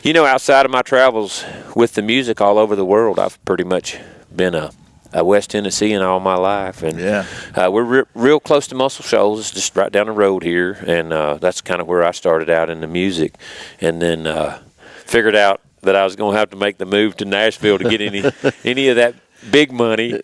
outside of my travels with the music all over the world, I've pretty much been a West Tennessean all my life, and we're real close to Muscle Shoals. It's just right down the road here, and that's kind of where I started out in the music, and then figured out that I was going to have to make the move to Nashville to get any of that big money.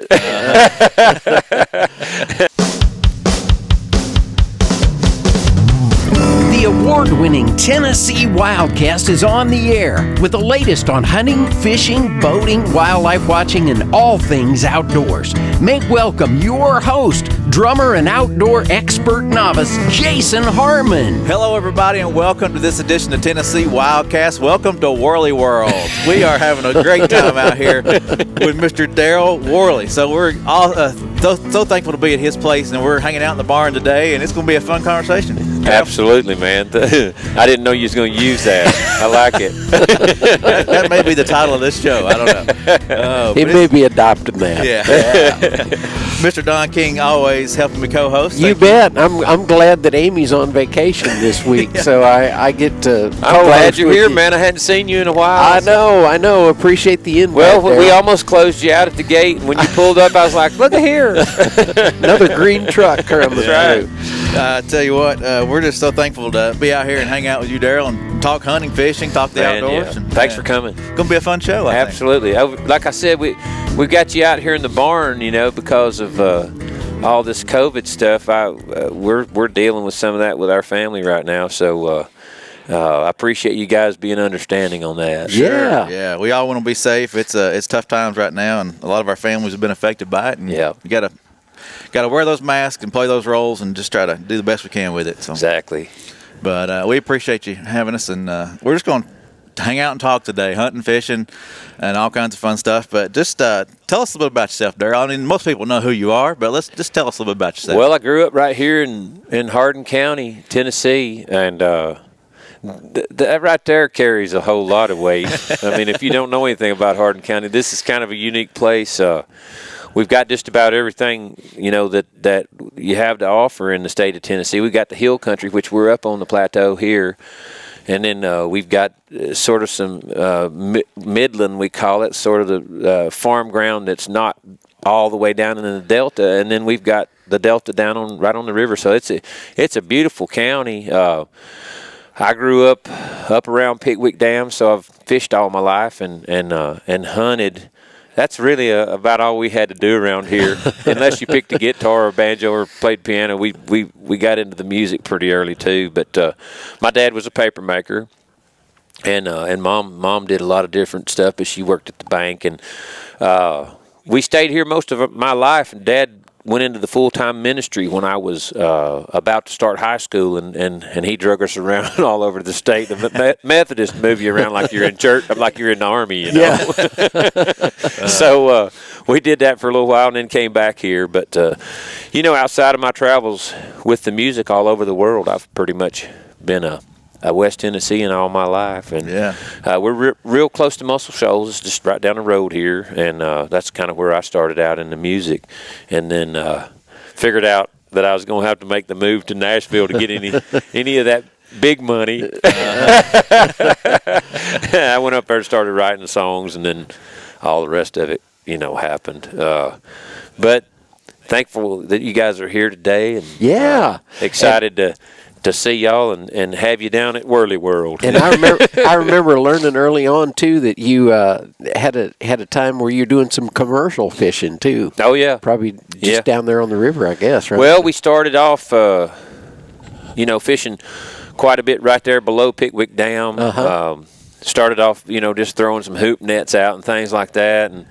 The award-winning Tennessee WildCast is on the air with the latest on hunting, fishing, boating, wildlife watching, and all things outdoors. Make welcome your host, drummer and outdoor expert novice, Jason Harmon. Hello, everybody, and welcome to this edition of Tennessee WildCast. Welcome to Worley World. We are having a great time out here with Mr. Darryl Worley. So we're all so thankful to be at his place, and we're hanging out in the barn today, and it's going to be a fun conversation. Absolutely, man. I didn't know you was going to use that. I like it. That may be the title of this show. I don't know. He may be adopting that. Yeah. Mr. Don King always helping me co-host. You bet. I'm glad that Amy's on vacation this week, so I get to. I'm glad you're here, man. I hadn't seen you in a while. I know. Appreciate the invite. Well, we almost closed you out at the gate, and when you pulled up, I was like, "Look at here, another green truck coming through." I tell you what, we're just so thankful to be out here and hang out with you, Darryl, and talk hunting, fishing, talk the outdoors. Yeah. And, thanks for coming. It's going to be a fun show, I think. Absolutely. Like I said, we got you out here in the barn, because of all this COVID stuff. We're dealing with some of that with our family right now, so I appreciate you guys being understanding on that. Yeah. Yeah, we all want to be safe. It's tough times right now, and a lot of our families have been affected by it. And you got to wear those masks and play those roles and just try to do the best we can with it. So. Exactly. But we appreciate you having us, and we're just going to hang out and talk today, hunting, fishing, and all kinds of fun stuff. But just tell us a little bit about yourself, Darryl. I mean, most people know who you are, but let's just tell us a little bit about yourself. Well, I grew up right here in Hardin County, Tennessee, and that right there carries a whole lot of weight. I mean, if you don't know anything about Hardin County, this is kind of a unique place. We've got just about everything, that you have to offer in the state of Tennessee. We've got the hill country, which we're up on the plateau here. And then we've got sort of some midland, we call it, sort of the farm ground that's not all the way down in the delta. And then we've got the delta down right on the river. So it's a beautiful county. I grew up around Pickwick Dam, so I've fished all my life and hunted. That's really about all we had to do around here. Unless you picked a guitar or banjo or played piano, we got into the music pretty early too. But my dad was a paper maker, and mom did a lot of different stuff. But she worked at the bank, and we stayed here most of my life. And Dad went into the full-time ministry when I was about to start high school, and he drug us around all over the state. The Methodists move you around like you're in church, like you're in the Army, Yeah. So we did that for a little while and then came back here. But, outside of my travels with the music all over the world, I've pretty much been a West Tennessean all my life, and we're real close to Muscle Shoals. It's just right down the road here, and that's kind of where I started out in the music, and then figured out that I was going to have to make the move to Nashville to get any of that big money. I went up there and started writing the songs, and then all the rest of it, happened. But thankful that you guys are here today, and excited to see y'all and have you down at Worley World. And I remember learning early on too that you had a time where you're doing some commercial fishing too. Oh yeah, probably just down there on the river, I guess. Right? Well, we started off, fishing quite a bit right there below Pickwick Dam. Started off, just throwing some hoop nets out and things like that, and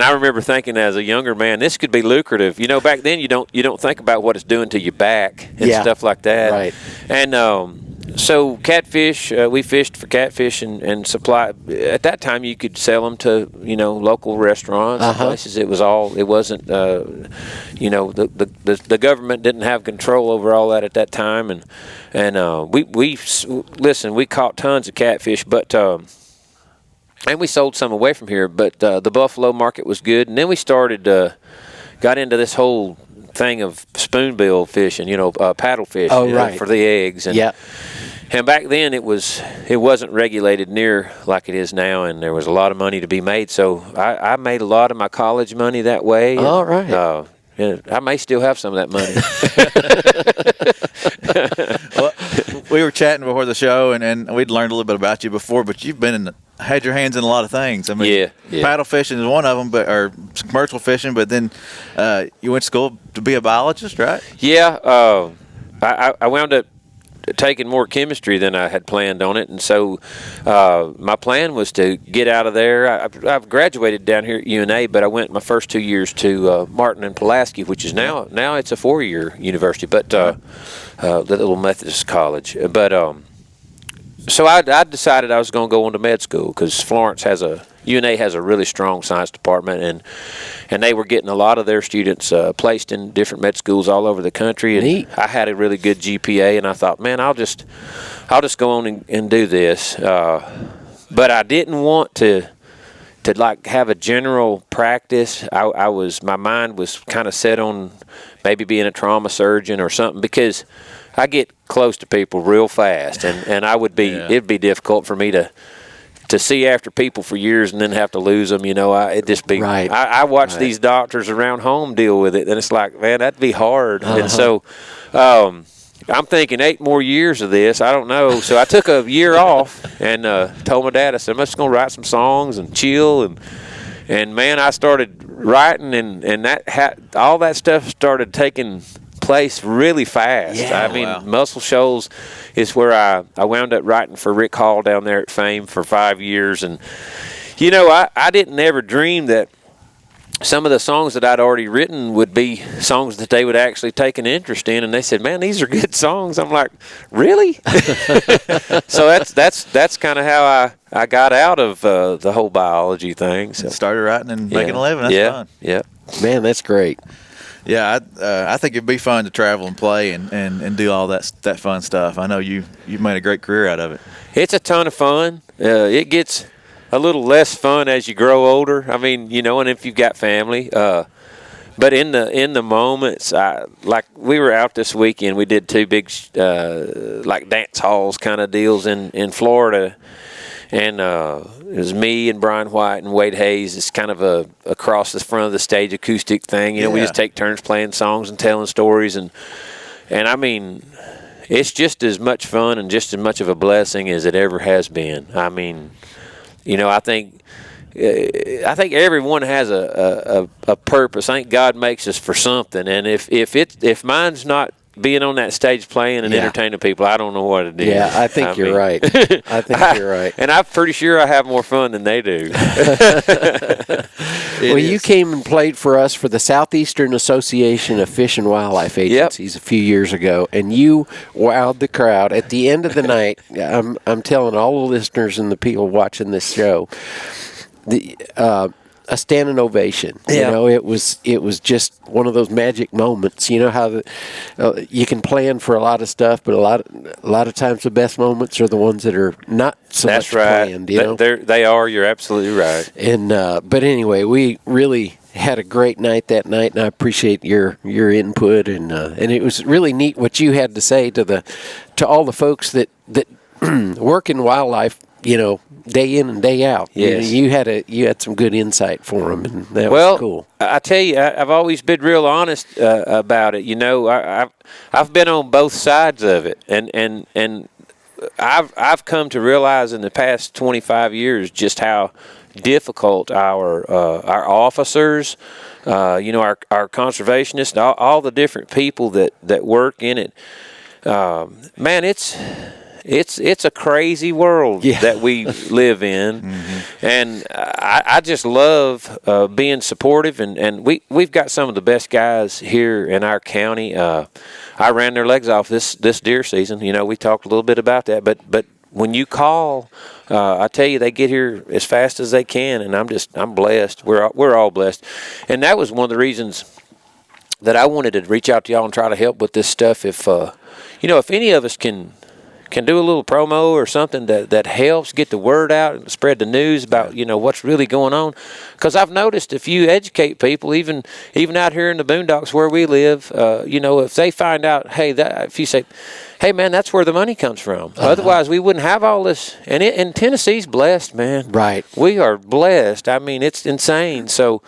I remember thinking as a younger man, this could be lucrative. Back then you don't think about what it's doing to your back and stuff like that. Right. And so catfish, we fished for catfish and supply. At that time, you could sell them to local restaurants and places. It wasn't the government didn't have control over all that at that time, and we caught tons of catfish, but. And we sold some away from here, but the Buffalo market was good. And then we got into this whole thing of spoonbill fishing, paddle fish for the eggs. And, And back then it wasn't regulated near like it is now, and there was a lot of money to be made. So I made a lot of my college money that way. All right. Yeah, I may still have some of that money. Well, we were chatting before the show, and we'd learned a little bit about you before, but you've had your hands in a lot of things. I mean, Yeah. paddle fishing is one of them, or commercial fishing. But then you went to school to be a biologist, right? Yeah, I wound up taking more chemistry than I had planned on it, and so my plan was to get out of there. I've graduated down here at UNA, but I went my first 2 years to Martin and Pulaski, which is now it's a 4-year university, but the little Methodist college. But so I decided I was going to go into med school because UNA has a really strong science department, and they were getting a lot of their students placed in different med schools all over the country. And Neat. I had a really good GPA, and I thought, man, I'll just go on and do this. But I didn't want to like have a general practice. My mind was kind of set on maybe being a trauma surgeon or something, because I get close to people real fast, and I would be it'd be difficult for me to see after people for years and then have to lose them. It'd just be Right. I watch these doctors around home deal with it, and it's like, man, that'd be hard. And so I'm thinking 8 more years of this. I don't know. So I took a year off and told my dad, I said, I'm just going to write some songs and chill. And man, I started writing, and all that stuff started taking place really fast. Yeah. I mean, Muscle Shoals is where I wound up writing for Rick Hall down there at Fame for 5 years. And, I didn't ever dream that some of the songs that I'd already written would be songs that they would actually take an interest in. And they said, man, these are good songs. I'm like, really? So that's kind of how I got out of the whole biology thing. So Started writing and making a living. That's fun. Yeah. Man, that's great. Yeah, I think it'd be fun to travel and play and do all that fun stuff. I know you've made a great career out of it. It's a ton of fun. It gets a little less fun as you grow older. I mean, and if you've got family. But in the moments, like we were out this weekend, we did 2 big like dance halls kind of deals in Florida. And it was me and Brian White and Wade Hayes. It's kind of a across the front of the stage acoustic thing. We just take turns playing songs and telling stories. And I mean, it's just as much fun and just as much of a blessing as it ever has been. I mean, I think everyone has a purpose. I think God makes us for something. And if mine's not being on that stage playing and entertaining people, I don't know what it is. Yeah, I think you're right. I think you're right. And I'm pretty sure I have more fun than they do. Well, you came and played for us for the Southeastern Association of Fish and Wildlife Agencies a few years ago, and you wowed the crowd. At the end of the night, I'm telling all the listeners and the people watching this show, a standing ovation. Yeah. It was just one of those magic moments. You know how you can plan for a lot of stuff, but a lot of times the best moments are the ones that are not so That's much right. planned. They are. You're absolutely right. And but anyway, we really had a great night that night, and I appreciate your input, and it was really neat what you had to say to all the folks that work in wildlife, day in and day out. Yes. You had some good insight for them, and that Well, was cool. I tell you, I've always been real honest about it. I've been on both sides of it, and I've come to realize in the past 25 years just how difficult our officers, our conservationists, all the different people that work in it. Man, it's a crazy world that we live in, and I just love being supportive, and we've got some of the best guys here in our county. I ran their legs off this deer season. We talked a little bit about that, but when you call, I tell you, they get here as fast as they can, and I'm blessed. We're all blessed, and that was one of the reasons that I wanted to reach out to y'all and try to help with this stuff. If any of us can do a little promo or something that helps get the word out and spread the news about what's really going on, because I've noticed if you educate people, even out here in the boondocks where we live, if they find out, hey, if you say, hey, man, that's where the money comes from. Otherwise, we wouldn't have all this. And Tennessee's blessed, man. Right. We are blessed. I mean, it's insane. So,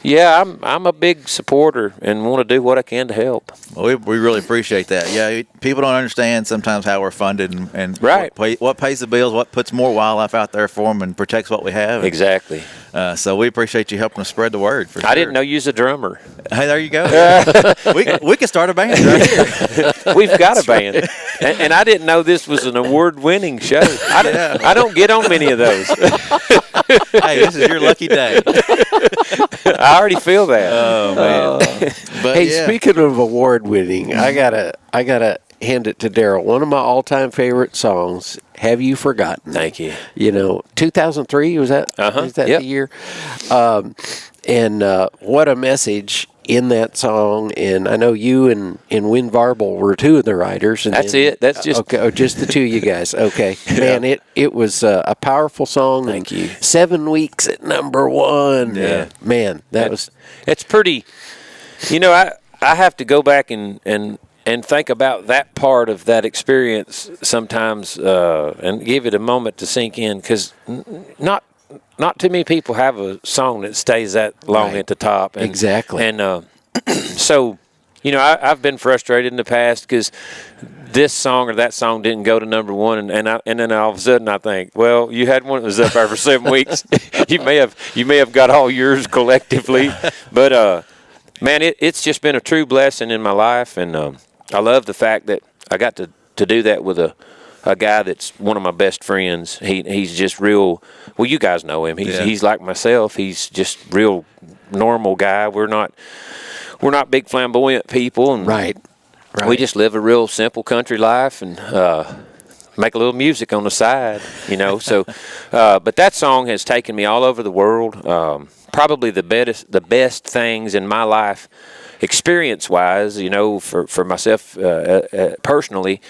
yeah, I'm a big supporter and want to do what I can to help. Well, we really appreciate that. Yeah, people don't understand sometimes how we're funded and Right. what pays the bills, what puts more wildlife out there for them and protects what we have. Exactly. So we appreciate you helping us spread the word. For sure. I didn't know you was a drummer. Hey, there you go. we can start a band right here. We've got a band. And I didn't know this was an award-winning show. I don't get on many of those. Hey, this is your lucky day. I already feel that. Oh man! But Hey, yeah. speaking of award winning, I gotta hand it to Darryl. One of my all time favorite songs, "Have You Forgotten?" Thank you. 2003 was that? Was that Yep. the year? And what a message in that song. And I know you and Win Varble were two of the writers. And That's it. That's just okay. Oh, just the two of you guys. Okay, man. It was a powerful song. Thank you. 7 weeks at #1. Yeah. Man, that was. It's pretty. I have to go back and think about that part of that experience sometimes and give it a moment to sink in, because not too many people have a song that stays that long Right. at the top. And, Exactly. And so, I've been frustrated in the past because this song or that song didn't go to #1, and then all of a sudden I think, well, you had one that was up there for 7 weeks. You may have got all yours collectively, but man, it's just been a true blessing in my life, and I love the fact that I got to do that with a guy that's one of my best friends. He's just real. Well, you guys know him. He's like myself. He's just real normal guy. We're not big flamboyant people, and Right. we just live a real simple country life and make a little music on the side, So, but that song has taken me all over the world. Probably the best things in my life, experience-wise, for myself personally,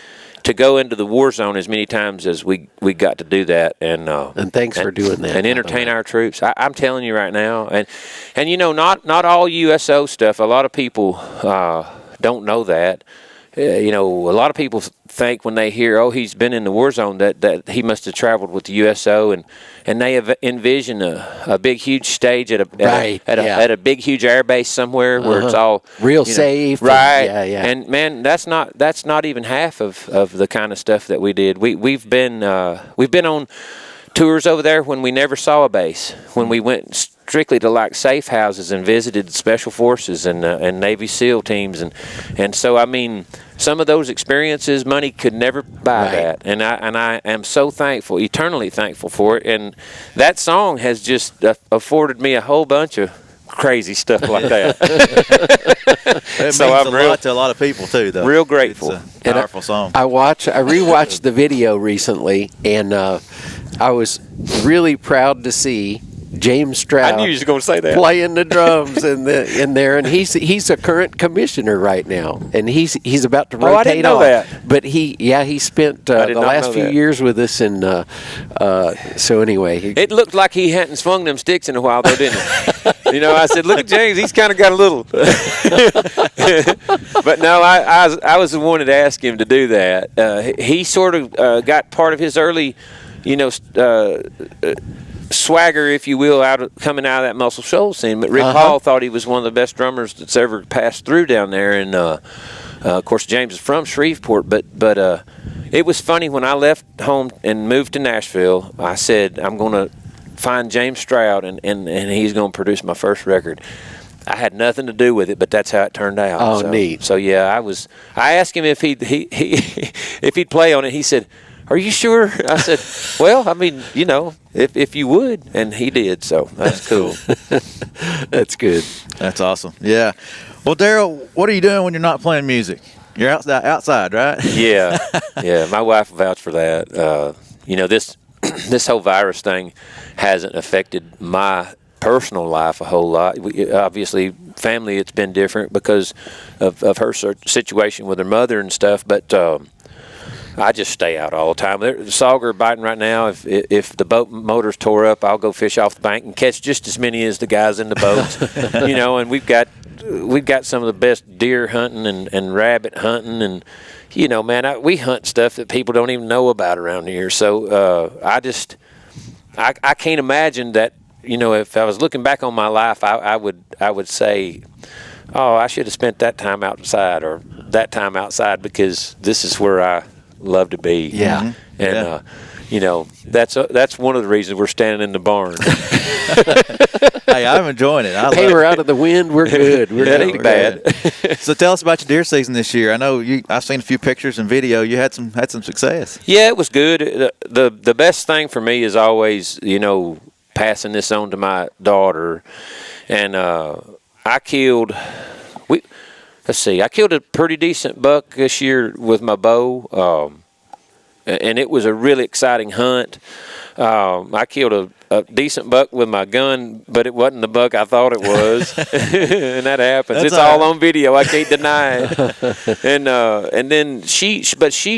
to go into the war zone as many times as we got to do that, and thanks for doing that. and entertain our troops. I'm telling you right now, and not all USO stuff. A lot of people don't know that. A lot of people think when they hear, "Oh, he's been in the war zone," that he must have traveled with the USO, and they envision a big, huge stage at a big, huge air base somewhere where it's all real safe. right? Yeah. And man, that's not even half of the kind of stuff that we did. We've been on tours over there when we never saw a base, when we went strictly to like safe houses and visited special forces and Navy SEAL teams, and so I mean, some of those experiences money could never buy that, and I am so thankful, eternally thankful for it, and that song has just afforded me a whole bunch of crazy stuff like that. It So means I'm a lot to a lot of people too, though. real grateful. It's a powerful song. I rewatched the video recently, and I was really proud to see James Stroud I knew you was going to say that. playing the drums in there, and he's a current commissioner right now, and he's about to rotate I didn't know off. that. But he spent the did not last know few that. years with us, and so anyway, It looked like he hadn't swung them sticks in a while, though, didn't it? I said, look at James. He's kind of got a little. But no, I was the one that asked him to do that. He sort of got part of his early, swagger, if you will, coming out of that Muscle Shoals scene. But Rick Hall thought he was one of the best drummers that's ever passed through down there. And of course, James is from Shreveport. But it was funny when I left home and moved to Nashville. I said, I'm going to find James Stroud and he's going to produce my first record. I had nothing to do with it, but that's how it turned out. Oh, so, neat. So yeah, I asked him if he'd play on it. He said, "Are you sure?" I said, "Well, I mean, if you would," and he did. So that's cool. that's good. That's awesome. Yeah. Well, Darryl, what are you doing when you're not playing music? You're outside, right? Yeah. My wife vouched for that. This whole virus thing hasn't affected my personal life a whole lot. Obviously, family, it's been different because of her situation with her mother and stuff. But I just stay out all the time. The sauger biting right now. If the boat motor's tore up, I'll go fish off the bank and catch just as many as the guys in the boats. And we've got some of the best deer hunting and rabbit hunting, and you know, man, we hunt stuff that people don't even know about around here. So I can't imagine that. You know, if I was looking back on my life, I would say, oh, I should have spent that time outside or that time outside, because this is where I love to be. Yeah. Mm-hmm. And you know, that's one of the reasons we're standing in the barn. Hey, I'm enjoying it. Hey, we're out of the wind. We're good. That ain't bad. So tell us about your deer season this year. I know I've seen a few pictures and video. You had some success. Yeah, it was good. The best thing for me is always, you know, passing this on to my daughter. And I killed a pretty decent buck this year with my bow. And it was a really exciting hunt. I killed a decent buck with my gun, but it wasn't the buck I thought it was. And that happens. It's all on video. I can't deny it. And then she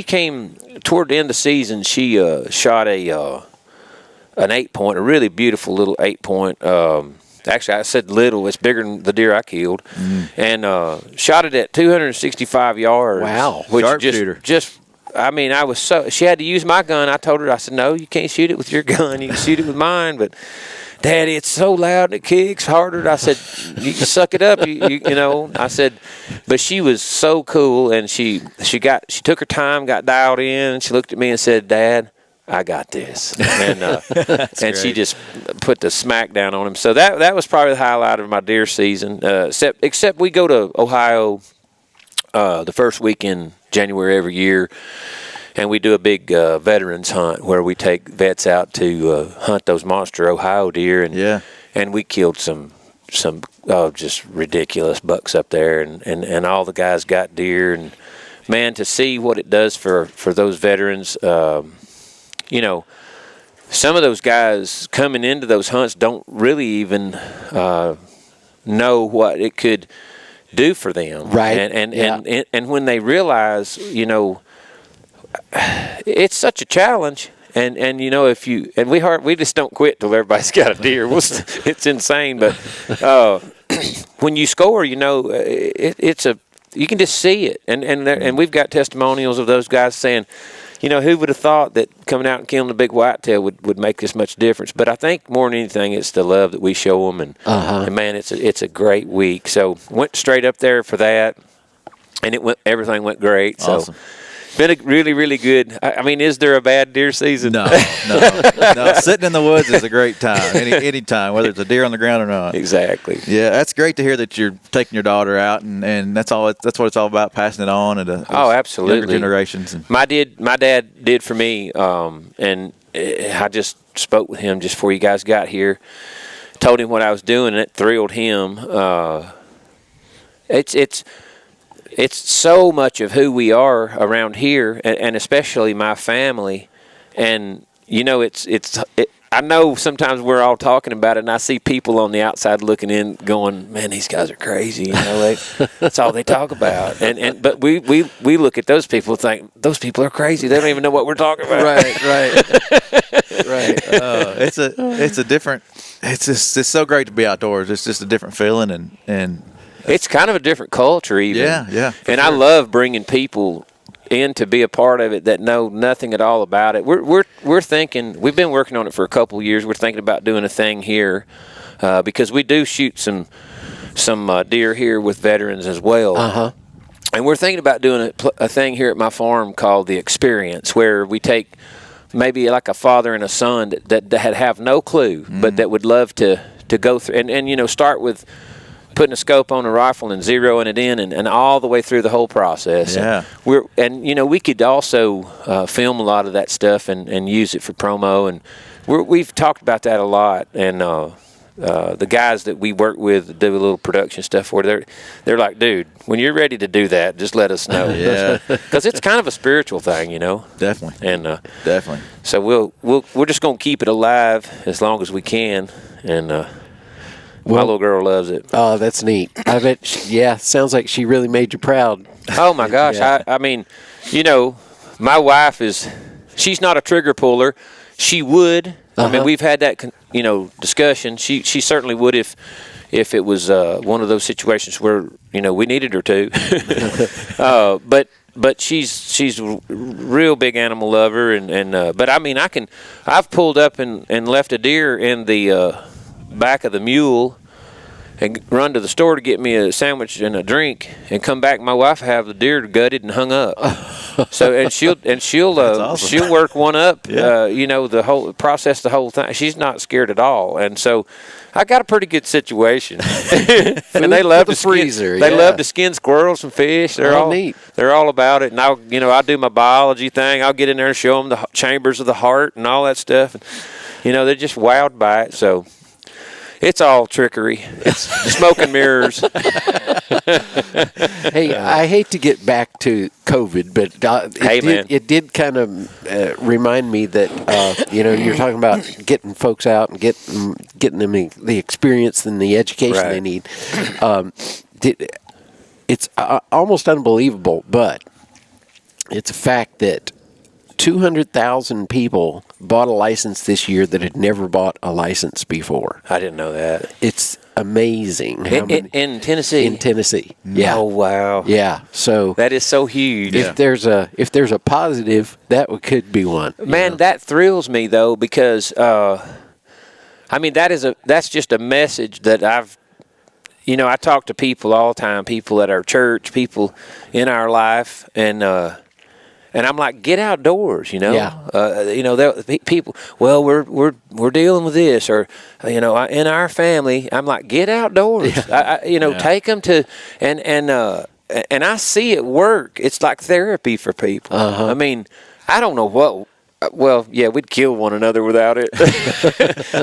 came toward the end of the season. She shot an 8-point, a really beautiful little 8-point. Actually, I said little. It's bigger than the deer I killed. And shot it at 265 yards. Wow. Which Sharpshooter. I mean, she had to use my gun. I told her, I said, no, you can't shoot it with your gun. You can shoot it with mine. But, Daddy, it's so loud and it kicks harder. I said, you can suck it up, you know. I said, but she was so cool, and she took her time, got dialed in, and she looked at me and said, Dad, I got this. And and she just put the smack down on him. So that was probably the highlight of my deer season. Except we go to Ohio the first week in January every year, and we do a big veterans hunt where we take vets out to hunt those monster Ohio deer, and we killed some just ridiculous bucks up there, and all the guys got deer, and man, to see what it does for those veterans, you know, some of those guys coming into those hunts don't really even know what it could do for them, right? And when they realize, you know, it's such a challenge, and you know, we just don't quit till everybody's got a deer. It's insane, but when you score, you know, you can just see it, and we've got testimonials of those guys saying, you know, who would have thought that coming out and killing a big whitetail would make this much difference? But I think more than anything, it's the love that we show them, and man, it's a great week. So went straight up there for that, and everything went great. So awesome. Been a really, really good. I mean, is there a bad deer season? No. Sitting in the woods is a great time. Any time, whether it's a deer on the ground or not. Exactly. Yeah, that's great to hear that you're taking your daughter out, and that's what it's all about, passing it on to absolutely younger generations. My dad did for me, and I just spoke with him just before you guys got here. Told him what I was doing, and it thrilled him. It's so much of who we are around here, and especially my family. And you know, I know sometimes we're all talking about it, and I see people on the outside looking in, going, "Man, these guys are crazy." You know, that's all they talk about. But we look at those people and think those people are crazy. They don't even know what we're talking about. Right. It's a different. It's so great to be outdoors. It's just a different feeling, and it's kind of a different culture, even. Yeah. And sure. I love bringing people in to be a part of it that know nothing at all about it. We're thinking, we've been working on it for a couple of years. We're thinking about doing a thing here because we do shoot some deer here with veterans as well. And we're thinking about doing a thing here at my farm called The Experience, where we take maybe like a father and a son that have no clue, but that would love to go through and you know, start with putting a scope on a rifle and zeroing it in and all the way through the whole process. Yeah. And you know, we could also film a lot of that stuff and use it for promo, and we've talked about that a lot. And the guys that we work with do a little production stuff for, they're like, dude, when you're ready to do that, just let us know. Yeah. Because it's kind of a spiritual thing, you know. Definitely. And definitely. So we're just gonna keep it alive as long as we can, and my little girl loves it. Oh, that's neat. I bet. Sounds like she really made you proud. Oh my gosh! Yeah. I mean, you know, my wife she's not a trigger puller. She would. I mean, we've had that discussion. She certainly would if it was one of those situations where, you know, we needed her to. But but she's a real big animal lover, but I mean I've pulled up and left a deer in the back of the mule and run to the store to get me a sandwich and a drink, and come back. My wife have the deer gutted and hung up. So she'll awesome. she'll work one up. Yeah. The whole process, the whole thing. She's not scared at all, and so I got a pretty good situation. And they love to freezer. They love to skin squirrels and fish. They're all neat. They're all about it. And I'll do my biology thing. I'll get in there and show them the chambers of the heart and all that stuff. And, they're just wowed by it. So. It's all trickery. It's smoke and mirrors. Hey, I hate to get back to COVID, but it did kind of remind me that you're talking about getting folks out and getting them the experience and the education they need. It's almost unbelievable, but it's a fact that 200,000 people bought a license this year that had never bought a license before. I didn't know that. It's amazing. In Tennessee? In Tennessee, yeah. Oh, wow. Yeah, so that is so huge. If there's a positive, could be one. Man, that thrills me, though, because, that's just a message that I talk to people all the time, people at our church, people in our life, and I'm like, get outdoors, Yeah. People. Well, we're dealing with this, or in our family. I'm like, get outdoors. Yeah. Take them to, and I see it work. It's like therapy for people. Uh-huh. I mean, I don't know what. Well, yeah, we'd kill one another without it.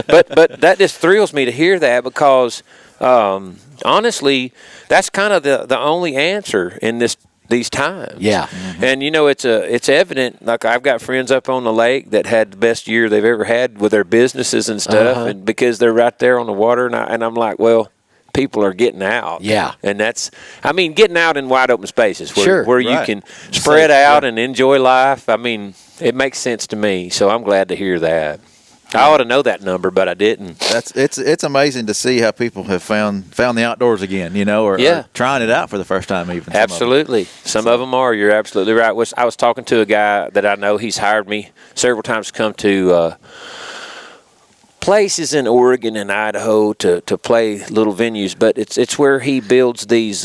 but that just thrills me to hear that, because honestly, that's kind of the only answer in these times. Yeah. Mm-hmm. And it's evident. Like, I've got friends up on the lake that had the best year they've ever had with their businesses and stuff, and because they're right there on the water, and I'm like, well, people are getting out. Yeah. And getting out in wide open spaces where you can spread out and enjoy life. I mean, it makes sense to me. So I'm glad to hear that. I ought to know that number, but I didn't. It's amazing to see how people have found the outdoors again, or trying it out for the first time even. Absolutely. Some of them are. You're absolutely right. I was talking to a guy that I know. He's hired me several times to come to places in Oregon and Idaho to play little venues, but it's where he builds these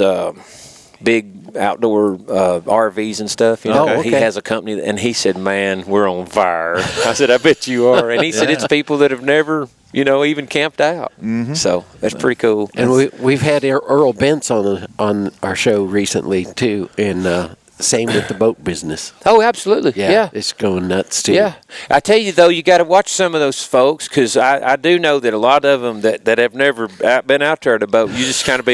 big outdoor RVs and stuff. He has a company, and he said, "Man, we're on fire." I said, "I bet you are." And he said, "It's people that have never, even camped out." Mm-hmm. So that's pretty cool. And we've had Earl Bentz on our show recently too, and same with the boat business. Oh, absolutely. Yeah. It's going nuts too. Yeah. I tell you, though, you got to watch some of those folks, because I do know that a lot of them that have never been out there in a boat, you just kind of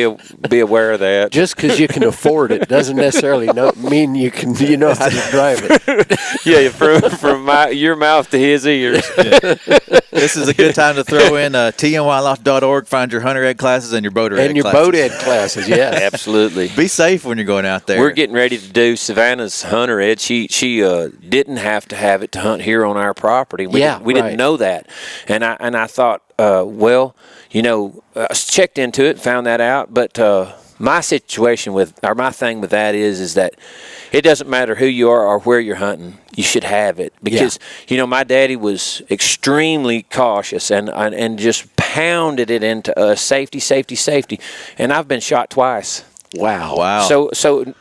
be aware of that. Just because you can afford it doesn't necessarily mean you know how to drive it. Yeah, from your mouth to his ears. Yeah. This is a good time to throw in tnwildlife.org. Find your hunter ed classes and your boater ed classes. boat ed classes, yeah. Absolutely. Be safe when you're going out there. We're getting ready to do Savannah's hunter ed. She didn't have to have it to hunt here on our property. We didn't know that, and I thought, I checked into it, found that out. But my situation my thing with that is that it doesn't matter who you are or where you're hunting, you should have it, because my daddy was extremely cautious and just pounded it into us, safety, and I've been shot twice. Wow. So.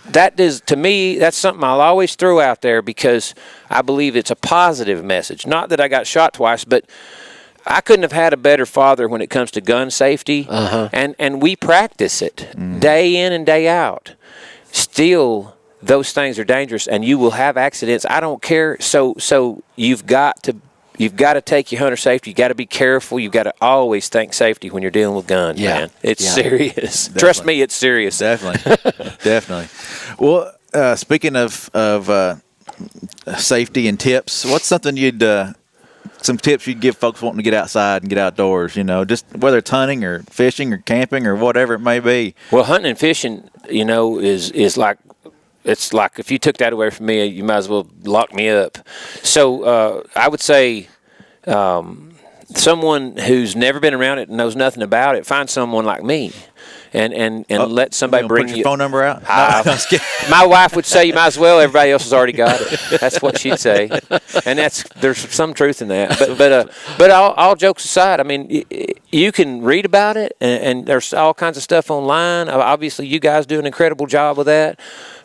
That is, to me, that's something I'll always throw out there, because I believe it's a positive message. Not that I got shot twice, but I couldn't have had a better father when it comes to gun safety. And we practice it day in and day out. Still, those things are dangerous, and you will have accidents. I don't care. So you've got to take your hunter safety. You got to be careful. You got to always think safety when you're dealing with guns, man. It's serious. Definitely. Trust me, it's serious. Definitely. Well, speaking of safety and tips, what's something some tips you'd give folks wanting to get outside and get outdoors? Just whether it's hunting or fishing or camping or whatever it may be. Well, hunting and fishing, is like. It's like, if you took that away from me, you might as well lock me up. So I would say someone who's never been around it and knows nothing about it, find someone like me. And let somebody bring put your phone number out. My wife would say you might as well. Everybody else has already got it. That's what she'd say, and there's some truth in that. But all jokes aside, I mean, you can read about it, and there's all kinds of stuff online. Obviously, you guys do an incredible job with that.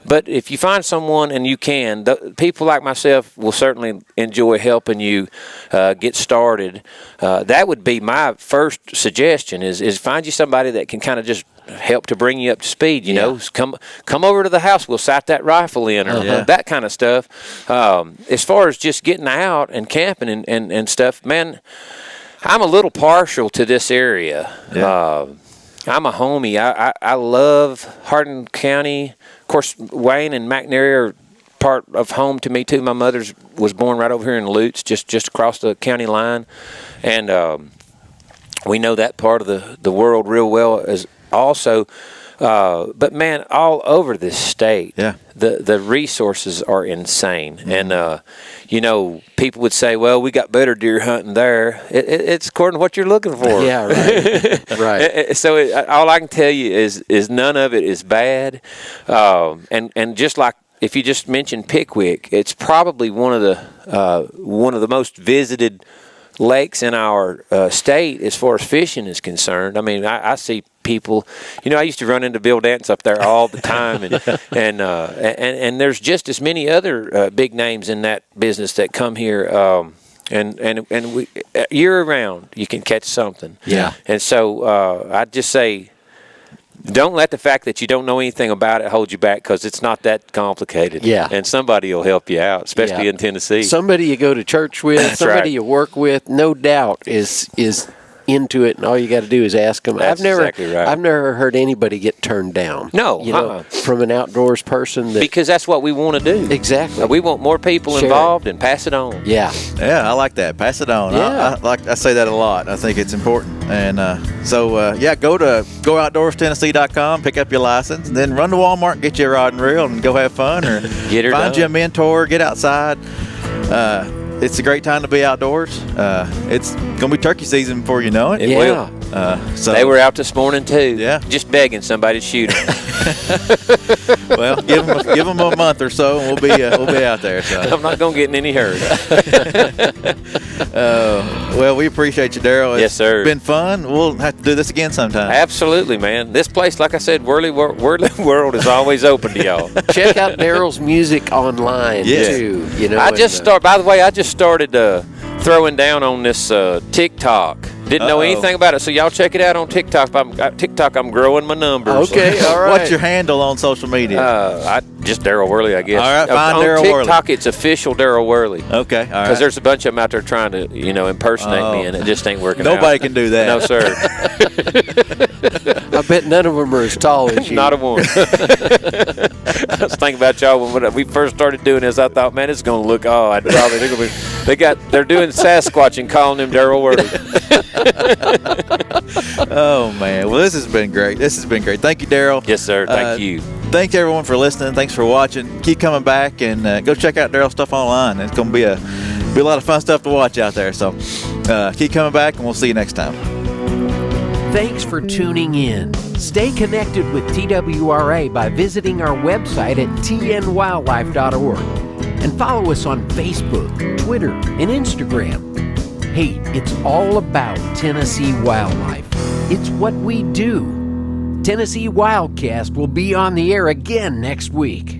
But if you find someone, and you can, people like myself will certainly enjoy helping you get started. That would be my first suggestion: is find you somebody that can kind of just help to bring you up to speed. You know, come over to the house. We'll sight that rifle in, or that kind of stuff. As far as just getting out and camping and stuff, man, I'm a little partial to this area. Yeah. I'm a homie. I love Hardin County. Of course, Wayne and McNary are part of home to me too. My mother was born right over here in Lutz, just across the county line, and we know that part of the world real well as also. But man, all over this state, the resources are insane, and you know, people would say, "Well, we got better deer hunting there." It's according to what you're looking for. Yeah, right. Right. So all I can tell you is none of it is bad, and just like if you just mentioned Pickwick, it's probably one of the most visited lakes in our state as far as fishing is concerned. I mean, I see people. You know, I used to run into Bill Dance up there all the time, and there's just as many other big names in that business that come here. And we year round you can catch something. Yeah. And so I'd just say, don't let the fact that you don't know anything about it hold you back, because it's not that complicated. Yeah. And somebody will help you out, especially in Tennessee. Somebody you go to church with, That's somebody right. you work with, no doubt is into it, and all you got to do is ask them. That's exactly right. I've never heard anybody get turned down. No, you know, from an outdoors person. Because that's what we want to do. Exactly. We want more people involved and pass it on. Yeah. Yeah, I like that. Pass it on. Yeah. I say that a lot. I think it's important. And go to GoOutdoorsTennessee.com, pick up your license, and then run to Walmart and get you a rod and reel and go have fun, or find you a mentor, get outside. It's a great time to be outdoors. It's going to be turkey season before you know it. It will. So they were out this morning too. Yeah. Just begging somebody to shoot them. Well, give them a month or so, and we'll be out there. So. I'm not going to get in any hurry. Well, we appreciate you, Darryl. Yes, sir. It's been fun. We'll have to do this again sometime. Absolutely, man. This place, like I said, Worley World is always open to y'all. Check out Darryl's music online too. You know, By the way, I just started throwing down on this TikTok. Didn't know anything about it, so y'all check it out on TikTok. I'm growing my numbers. Okay, all right. What's your handle on social media? Just Darryl Worley, I guess. All right, find Darryl On Worley. TikTok, it's official Darryl Worley. Okay, all right. Because there's a bunch of them out there trying to, impersonate me, and it just ain't working out. Nobody can do that. No, sir. I bet none of them are as tall as you. Not a one. I was thinking about y'all when we first started doing this. I thought, man, it's going to look odd. Probably they're doing Sasquatch and calling him Darryl Worley. Oh man, well, this has been great. Thank you, Darryl. Yes, sir. Thank you. Thanks everyone for listening. Thanks for watching. Keep coming back and go check out Darryl's stuff online. It's going to be a lot of fun stuff to watch out there. So keep coming back, and we'll see you next time. Thanks for tuning in. Stay connected with TWRA by visiting our website at tnwildlife.org and follow us on Facebook, Twitter, and Instagram. Hey, it's all about Tennessee wildlife. It's what we do. Tennessee WildCast will be on the air again next week.